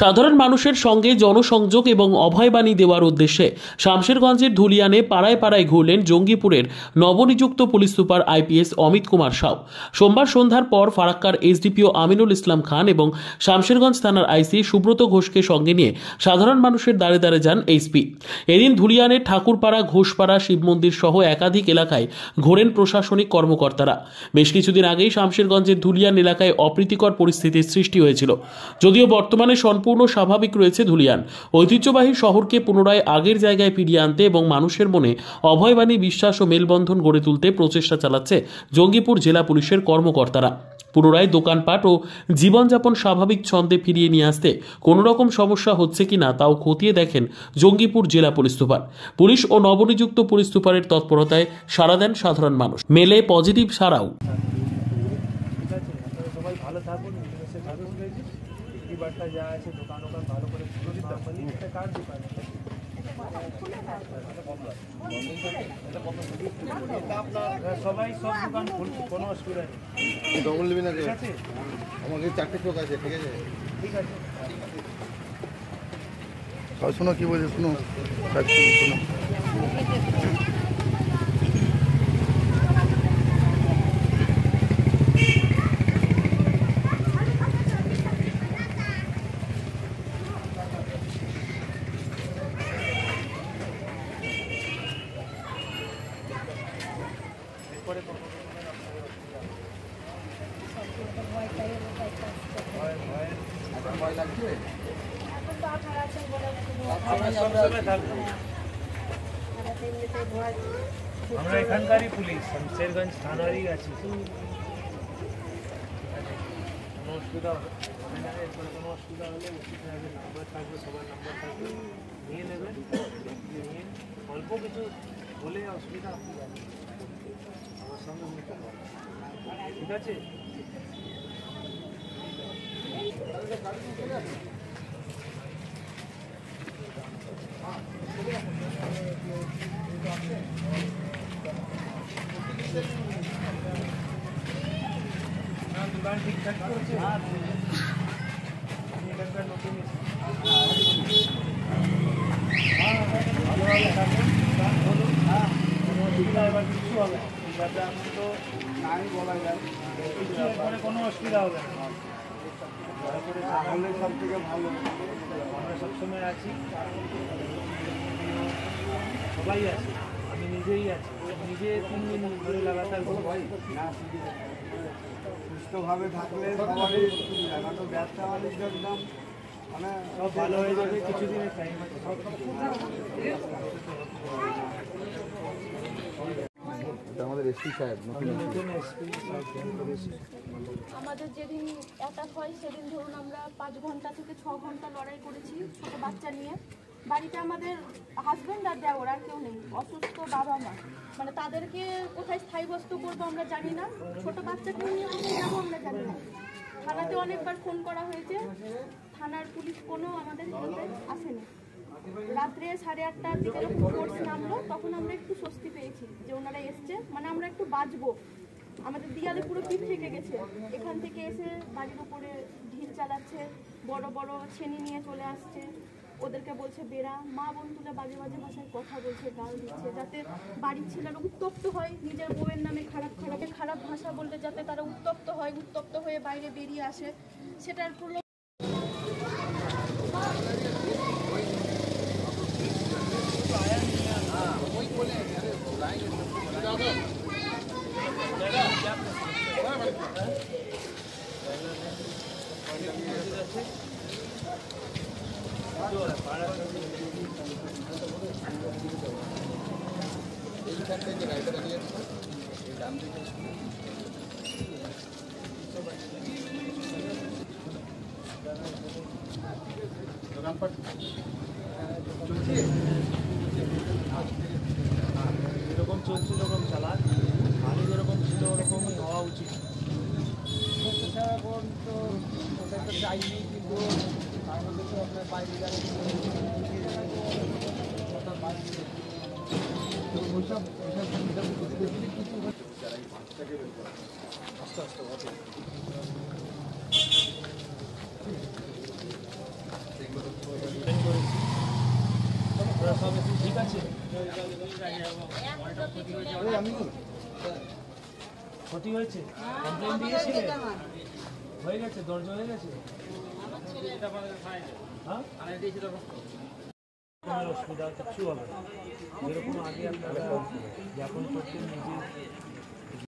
সাধারণ মানুষের সঙ্গে জনসংযোগ এবং অভয়বাণী দেওয়ার উদ্দেশ্যে শামশেরগঞ্জের ধুলিয়ানে পাড়ায় পাড়ায় ঘুরলেন জঙ্গিপুরের নবনিযুক্ত police super IPS Amit Kumar Sau. সোমবার সন্ধ্যার পর ফারাক্কার এসডিপিও আমিনুল ইসলাম খান এবং শামশেরগঞ্জ থানার আইসি সুব্রত ঘোষকে সঙ্গে নিয়ে সাধারণ মানুষের দ্বারে দ্বারে যান এসপি। এদিন ধুলিয়ানের ঠাকুরপাড়া, ঘোষপাড়া, শিব মন্দির সহ একাধিক এলাকায় ঘোরেন প্রশাসনিক কর্মকর্তারা। বেশ কিছুদিন আগেই শামশেরগঞ্জের ধুলিয়ান এলাকায় অপ্রীতিকর পরিস্থিতির সৃষ্টি হয়েছিল, যদিও বর্তমানে সম্পূর্ণ স্বাভাবিক রয়েছে ধুলিয়ান। ঐতিহ্যবাহী শহরকে পুনরায় আগের জায়গায় ফিরিয়ে আনতে এবং মানুষের মনে অভয়বাণী, বিশ্বাস ও মেলবন্ধন গড়ে তুলতে প্রচেষ্টা চালাচ্ছে জঙ্গিপুর জেলা পুলিশের কর্মকর্তারা। পুনরায় দোকানপাট ও জীবনযাপন স্বাভাবিক ছন্দে ফিরিয়ে নিয়ে আসতে কোনো রকম সমস্যা হচ্ছে কিনা তাও খতিয়ে দেখেন জঙ্গিপুর জেলা পুলিশ সুপার। পুলিশ ও নবনিযুক্ত পুলিশ সুপারের তৎপরতায় সাড়া দেন সাধারণ মানুষ, মেলে পজিটিভ সাড়াও। বার্তা যা আছে দোকান ওখান ভালো করে কার্ড দোকান সবাই সব দোকান খুলছে, কোনো অসুবিধা নেই। ডবল নেবেন না, ঠিক আছে? আমাকে 4টে চোখ আছে, ঠিক আছে? ঠিক আছে। শোনো কি বলছে, শোনো শোনো। আমরা এখানকারই পুলিশ, শামশেরগঞ্জ থানারই আছি। কোনো অসুবিধা হবে কোনো অসুবিধা হলে ওষুধ থাকবে, নাম্বার থাকবে, সবার নাম্বার থাকবে, নিয়ে নেবেন। নিয়ে অল্প কিছু হলে অসুবিধা আপনি জানেন, আমার সঙ্গে নিতে পারেন, ঠিক আছে? দোকান ঠিকঠাক করছে, এখানকার নতুন ভালোভাবে থাকুন, বলুন, কোনো অসুবিধা এবার কিছু হবে না। ঠিক আছে, আমি তো নাই বলা যায়, এরপরে কোনো অসুবিধা হবে না। তাহলে সব থেকে ভালো, আমরা সবসময় আছি, সবাই আছে, আমি নিজেই আছি, নিজে 3 দিন ধরে লাগাতার সুস্থভাবে থাকলে সবারই সুবিধা। তো ব্যবসা বাণিজ্য একদম মানে সব ভালো হয়ে যাবে, কিছুদিনের টাইম আছে। আমাদের এসপি সাহেব, আমাদের যেদিন অ্যাটাক হয় সেদিন ধরুন আমরা 5 ঘন্টা থেকে 6 ঘন্টা লড়াই করেছি ছোট বাচ্চা নিয়ে। বাড়িতে আমাদের হাজব্যান্ড আর দেওর আর কেউ নেই, অসুস্থ বাবা মা, মানে তাদেরকে কোথায় স্থায়ীবস্ত করবো আমরা জানি না, ছোট বাচ্চাকে নিয়ে কোথায় যাবো আমরা জানি না। থানাতে অনেকবার ফোন করা হয়েছে, থানার পুলিশ কোনো আমাদের হেল্পে আসেনি। রাত্রে 8:30টার দিকে যখন ফোর্স নামলো তখন আমরা একটু স্বস্তি পেয়েছি যে ওনারা এসছে, মানে আমরা একটু বাঁচবো। আমাদের দিয়ালে পুরো পিঠ থেকে গেছে, এখান থেকে এসে বাড়ির উপরে ঢিল চালাচ্ছে, বড় বড় ছেনি নিয়ে চলে আসছে, ওদেরকে বলছে বেড়া, মা বোন তুলে বাজে বাজে ভাষায় কথা বলছে, গাল দিচ্ছে, যাতে বাড়ির ছেলেরা উত্তপ্ত হয়, নিজের বউয়ের নামে খারাপ ভাষা বললে যাতে তারা উত্তপ্ত হয়, উত্তপ্ত হয়ে বাইরে বেরিয়ে আসে, সেটার প্রলোভন। যেরকম চলছে ওরকম চালান, আগে যেরকম ছিল ওরকমই হওয়া উচিত। এখন তো ওটা তো চাইনি, কিন্তু তার মধ্যে তো আপনার বাইরে আস্তে আস্তে ঠিক আছে ক্ষতি হয়েছে কমপ্লেন দিয়েছিলে হয়ে গেছে দর্জ হয়ে গেছে হ্যাঁ কোনো অসুবিধা কিছু হবে না যেরকম আগে আপনারা জ্ঞাপন করতেন নিজে